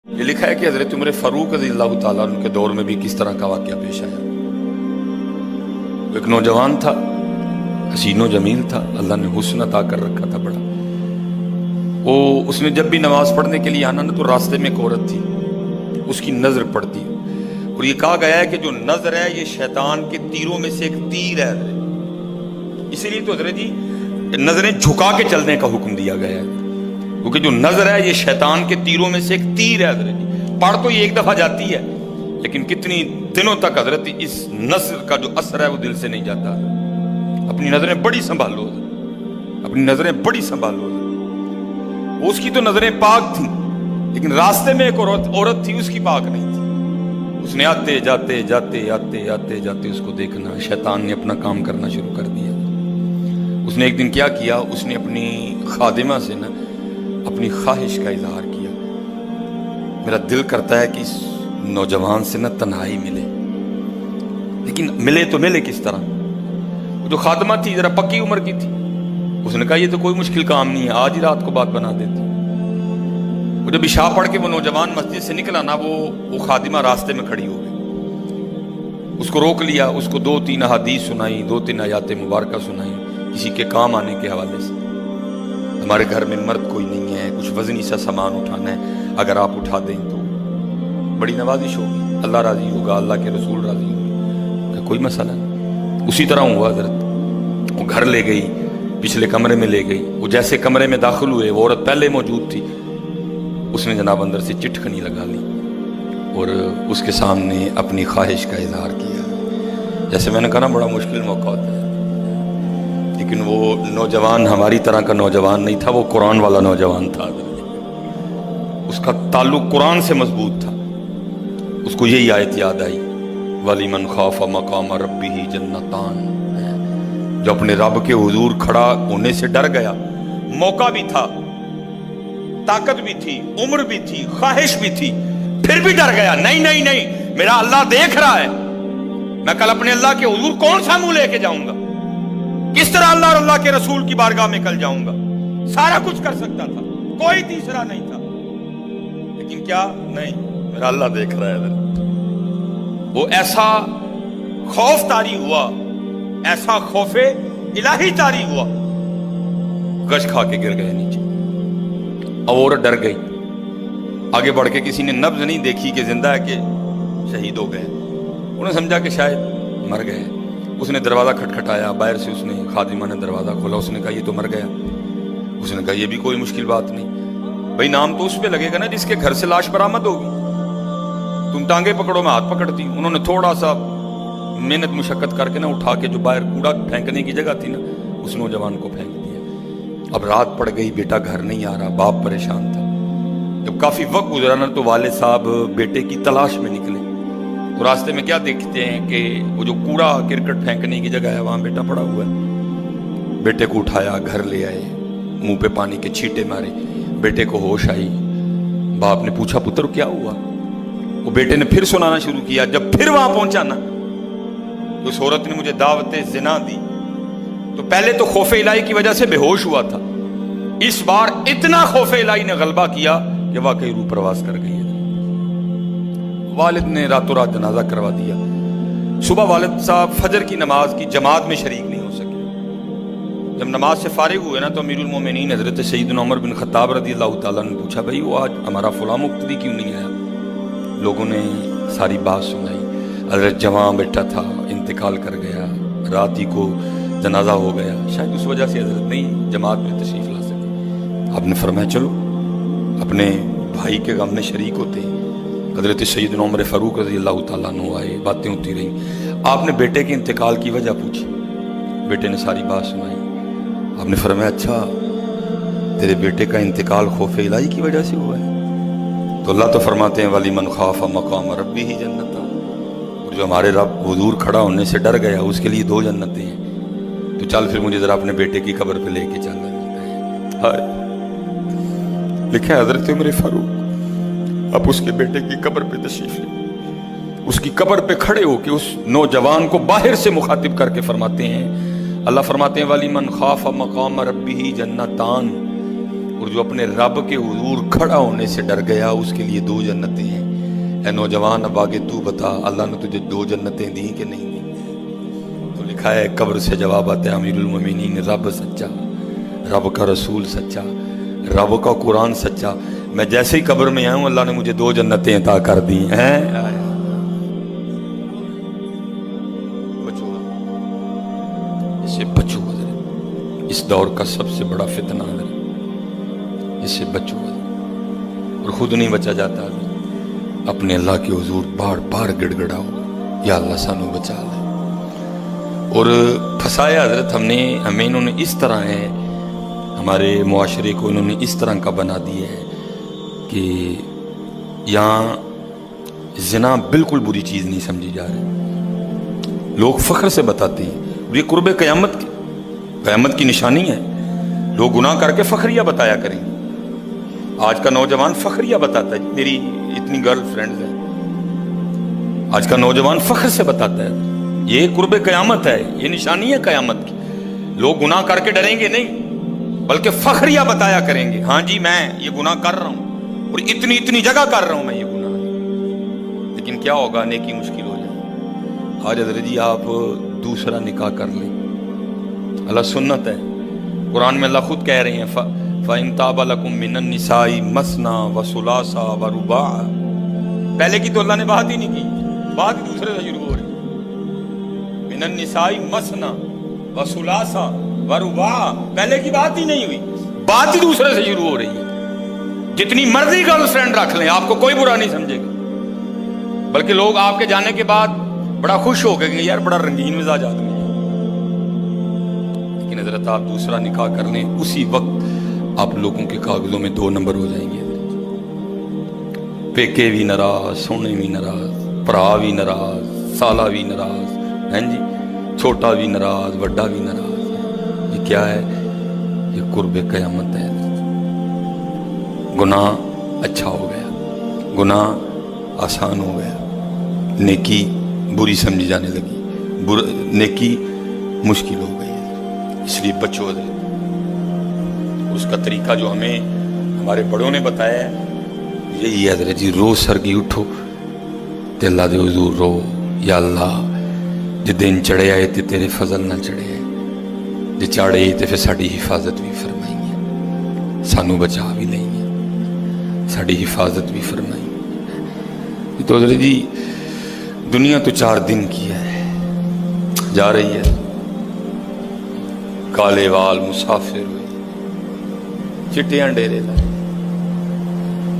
یہ لکھا ہے کہ حضرت عمر فاروق رضی اللہ تعالیٰ عنہ کے دور میں بھی کس طرح کا واقعہ پیش آیا۔ وہ ایک نوجوان تھا، حسین و جمیل تھا، اللہ نے حسن عطا کر رکھا تھا بڑا۔ اس نے جب بھی نماز پڑھنے کے لیے آنا نا تو راستے میں ایک عورت تھی، اس کی نظر پڑتی، اور یہ کہا گیا ہے کہ جو نظر ہے یہ شیطان کے تیروں میں سے ایک تیر ہے۔ اسی لیے تو حضرت جی نظریں جھکا کے چلنے کا حکم دیا گیا ہے، کیونکہ جو نظر ہے یہ شیطان کے تیروں میں سے ایک تیر ہے حضرت جی۔ پڑھ تو یہ ایک دفعہ جاتی ہے لیکن کتنی دنوں تک حضرت اس نظر کا جو اثر ہے وہ دل سے نہیں جاتا۔ اپنی نظریں بڑی سنبھالو، اپنی نظریں بڑی سنبھالو۔ اس کی تو نظریں پاک تھیں لیکن راستے میں ایک عورت تھی، اس کی پاک نہیں تھی۔ اس نے آتے جاتے جاتے آتے آتے جاتے اس کو دیکھنا، شیطان نے اپنا کام کرنا شروع کر دیا۔ اس نے ایک دن کیا کیا، اس نے اپنی خادمہ سے نا اپنی خواہش کا اظہار کیا، میرا دل کرتا ہے کہ اس نوجوان سے نا تنہائی ملے، لیکن ملے تو ملے کس طرح؟ وہ جو خادمہ تھی ذرا پکی عمر کی تھی، اس نے کہا یہ تو کوئی مشکل کام نہیں ہے، آج ہی رات کو بات بنا دیتی۔ وہ جب عشاء پڑھ کے وہ نوجوان مسجد سے نکلا نا، وہ خادمہ راستے میں کھڑی ہو گئی۔ اس کو روک لیا، اس کو 2-3 احادیث سنائی، 2-3 آیات مبارکہ سنائی کسی کے کام آنے کے حوالے سے۔ ہمارے گھر میں مرد کوئی نہیں ہے، کچھ وزنی سا سامان اٹھانا ہے، اگر آپ اٹھا دیں تو بڑی نوازش ہوگی، اللہ راضی ہوگا، اللہ کے رسول راضی ہوگا، کہ کوئی مسئلہ نہیں۔ اسی طرح ہوا حضرت، وہ گھر لے گئی، پچھلے کمرے میں لے گئی۔ وہ جیسے کمرے میں داخل ہوئے، وہ عورت پہلے موجود تھی، اس نے جناب اندر سے چٹکنی لگا لی اور اس کے سامنے اپنی خواہش کا اظہار کیا۔ جیسے میں نے کہا نا بڑا مشکل موقع ہوتا ہے، لیکن وہ نوجوان ہماری طرح کا نوجوان نہیں تھا، وہ قرآن والا نوجوان تھا، اس کا تعلق قرآن سے مضبوط تھا۔ اس کو یہی آیت یاد آئی، وَلِمَنْ خَافَ مَقَامَ رَبِّهِ جَنَّتَانِ، جو اپنے رب کے حضور کھڑا ہونے سے ڈر گیا، موقع بھی تھا، طاقت بھی تھی، عمر بھی تھی، خواہش بھی تھی، پھر بھی ڈر گیا، نہیں نہیں نہیں میرا اللہ دیکھ رہا ہے، میں کل اپنے اللہ کے حضور کون سا منہ لے کے جاؤں گا، کس طرح اللہ اور اللہ کے رسول کی بارگاہ میں کل جاؤں گا۔ سارا کچھ کر سکتا تھا، کوئی تیسرا نہیں تھا، لیکن کیا نہیں، میرا اللہ دیکھ رہا ہے۔ وہ ایسا خوف طاری ہوا، ایسا خوف الہی طاری ہوا، گش کھا کے گر گئے نیچے۔ اور ڈر گئی، آگے بڑھ کے کسی نے نبض نہیں دیکھی کہ زندہ ہے کہ شہید ہو گئے، انہوں نے سمجھا کہ شاید مر گئے۔ اس نے دروازہ کھٹکھٹایا، باہر سے اس نے خادمہ نے دروازہ کھولا، اس نے کہا یہ تو مر گیا۔ اس نے کہا یہ بھی کوئی مشکل بات نہیں، بھائی نام تو اس پہ لگے گا نا جس کے گھر سے لاش برآمد ہوگی، تم ٹانگیں پکڑو میں ہاتھ پکڑتی ہوں۔ انہوں نے تھوڑا سا محنت مشقت کر کے نا اٹھا کے جو باہر کوڑا پھینکنے کی جگہ تھی نا، اس نوجوان کو پھینک دیا۔ اب رات پڑ گئی، بیٹا گھر نہیں آ رہا، باپ پریشان تھا۔ جب کافی وقت گزرا نا تو والد صاحب بیٹے کی تلاش میں نکلے، تو راستے میں کیا دیکھتے ہیں کہ وہ جو کوڑا کرکٹ پھینکنے کی جگہ ہے وہاں بیٹا پڑا ہوا ہے۔ بیٹے کو اٹھایا، گھر لے آئے، منہ پہ پانی کے چھینٹے مارے، بیٹے کو ہوش آئی۔ باپ نے پوچھا پتر کیا ہوا؟ وہ بیٹے نے پھر سنانا شروع کیا۔ جب پھر وہاں پہنچا نا تو اس عورت نے مجھے دعوت زنا دی، تو پہلے تو خوف الہی کی وجہ سے بے ہوش ہوا تھا، اس بار اتنا خوف الہی نے غلبہ کیا کہ واقعی روح پرواز کر گئی ہے۔ والد نے راتوں رات جنازہ کروا دیا۔ صبح والد صاحب فجر کی نماز کی جماعت میں شریک نہیں ہو سکے۔ جب نماز سے فارغ ہوئے نا تو امیر المومنین حضرت سیدنا عمر بن خطاب رضی اللہ تعالیٰ نے پوچھا بھائی وہ آج ہمارا فلاں مقتدی کیوں نہیں آیا؟ لوگوں نے ساری بات سنائی، حضرت جوان بیٹا تھا، انتقال کر گیا، رات ہی کو جنازہ ہو گیا، شاید اس وجہ سے حضرت نہیں جماعت میں تشریف لا سکے۔ آپ نے فرمایا چلو اپنے بھائی کے غم میں شریک ہوتے ہیں۔ حضرت سیدنا عمر فاروق رضی اللہ تعالیٰ عنہ آئے، باتیں ہوتی رہیں، آپ نے بیٹے کے انتقال کی وجہ پوچھی، بیٹے نے ساری بات سنائی۔ آپ نے فرمایا اچھا تیرے بیٹے کا انتقال خوف الہی کی وجہ سے ہوا ہے؟ تو اللہ تو فرماتے ہیں وَلِمَنْ خَافَ مَقَامَ رَبِّهِ جَنَّتَانِ، اور جو ہمارے رب حضور کھڑا ہونے سے ڈر گیا اس کے لیے 2 جنتیں ہیں۔ تو چل پھر مجھے ذرا اپنے بیٹے کی قبر پہ لے کے چلنا ہے۔ لکھا ہے حضرت عمر فاروق اب اس کے بیٹے کی قبر پہ تشریف لے، اس کی قبر پہ کھڑے ہو کے اس نوجوان کو باہر سے مخاطب کر کے فرماتے ہیں، اللہ فرماتے ہیں وَلِمَنْ خَافَ مَقَامَ رَبِّهِ جَنَّتَانِ، اور جو اپنے رب کے حضور کھڑا ہونے سے ڈر گیا اس کے لیے 2 جنتیں ہیں۔ اے نوجوان اب آگے تو بتا اللہ نے تجھے 2 جنتیں دیں کہ نہیں دیں؟ تو لکھا ہے قبر سے جواب آتا ہے امیر المومنین رب سچا، رب کا رسول سچا، رب کا قرآن سچا، میں جیسے ہی قبر میں آیا ہوں اللہ نے مجھے 2 جنتیں عطا کر دی ہیں۔ بچو اس سے بچو، اس دور کا سب سے بڑا فتنہ ہے، اس سے بچو، اور خود نہیں بچا جاتا، اپنے اللہ کے حضور بار بار گڑ گڑاؤ یا اللہ سانو بچا لے۔ اور پھنسایا حضرت ہمیں انہوں نے اس طرح ہے، ہمارے معاشرے کو انہوں نے اس طرح کا بنا دیا ہے کہ یہاں زنا بالکل بری چیز نہیں سمجھی جا رہی، لوگ فخر سے بتاتے ہیں، اور یہ قرب قیامت کی نشانی ہے، لوگ گناہ کر کے فخریہ بتایا کریں گے۔ آج کا نوجوان فخریہ بتاتا ہے میری اتنی گرل فرینڈز ہیں، آج کا نوجوان فخر سے بتاتا ہے، یہ قرب قیامت ہے، یہ نشانی ہے قیامت کی۔ لوگ گناہ کر کے ڈریں گے نہیں بلکہ فخریہ بتایا کریں گے، ہاں جی میں یہ گناہ کر رہا ہوں اور اتنی جگہ کر رہا ہوں میں یہ گناہ، لیکن کیا ہوگا، نیکی مشکل ہو جائے۔ آج حضرت جی آپ دوسرا نکاح کر لیں، اللہ سنت ہے، قرآن میں اللہ خود کہہ رہے ہیں فَإِن طَابَ لَكُم مِّنَ النِّسَاءِ مَثْنَىٰ وَثُلَاثَ وَرُبَاعَ، پہلے کی تو اللہ نے بات ہی نہیں کی، بات ہی دوسرے سے شروع ہو رہی، مِّنَ النِّسَاءِ مَثْنَىٰ وَثُلَاثَ وَرُبَاعَ، پہلے کی بات ہی نہیں ہوئی، بات ہی دوسرے سے شروع ہو رہی ہے۔ جتنی مرضی گرل فرینڈ رکھ لیں آپ کو کوئی برا نہیں سمجھے گا، بلکہ لوگ آپ کے جانے کے بعد بڑا خوش ہو گئے کہ یار بڑا رنگین مزاج آدمی ہے، لیکن حضرت آپ دوسرا نکاح کر لیں اسی وقت آپ لوگوں کے کاغذوں میں 2 نمبر ہو جائیں گے، پیکے بھی ناراض، سونے بھی ناراض، بھرا بھی ناراض، سالہ بھی ناراض، ہیں جی، چھوٹا بھی ناراض، بڑا بھی ناراض۔ یہ کیا ہے؟ یہ قرب قیامت ہے۔ گناہ اچھا ہو گیا، گناہ آسان ہو گیا، نیکی بری سمجھی جانے لگی، نیکی مشکل ہو گئی، اس لیے بچو۔ اس کا طریقہ جو ہمیں ہمارے بڑوں نے بتایا ہے یہی ہے حضرت جی، روز سرگی اٹھو تے اللہ دے حضور رو، یا اللہ جے دن چڑھے آئے تے تیرے فضل نہ چڑھے آئے، جے چاڑے تے پھر ساڑی حفاظت بھی فرمائیں گے، سانو بچا بھی لیں گے، ساڑی حفاظت بھی فرمائیں گے۔ تو حضرت جی دنیا تو 4 دن کی ہے، جا رہی ہے، کالے وال مسافر ہوئے چٹیاں ڈیرے لائے،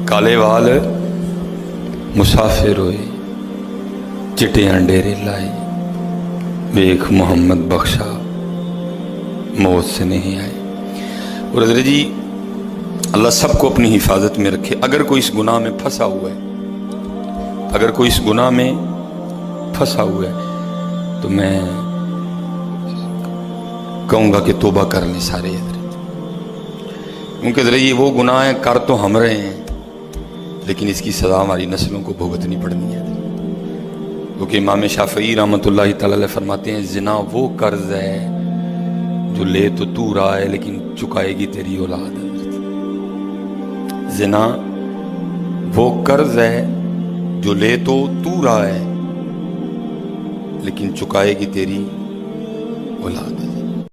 کالے وال مسافر ہوئے چٹیاں ڈیرے لائے، ویکھ محمد بخشا موت سے نہیں آئے۔ اور حضرت جی اللہ سب کو اپنی حفاظت میں رکھے۔ اگر کوئی اس گناہ میں پھنسا ہوا ہے، اگر کوئی اس گناہ میں پھنسا ہوا ہے تو میں کہوں گا کہ توبہ کر لیں سارے حضرت، کیونکہ حضرت یہ وہ گناہ ہیں کر تو ہم رہے ہیں لیکن اس کی سزا ہماری نسلوں کو بھگتنی پڑنی ہے، کیونکہ امام شافعی رحمۃ اللہ تعالی علیہ فرماتے ہیں زنا وہ قرض ہے جو لے تو رہا ہے لیکن چکائے گی تیری اولاد۔ زنا وہ قرض ہے جو لے تو رہا ہے لیکن چکائے گی تیری اولاد۔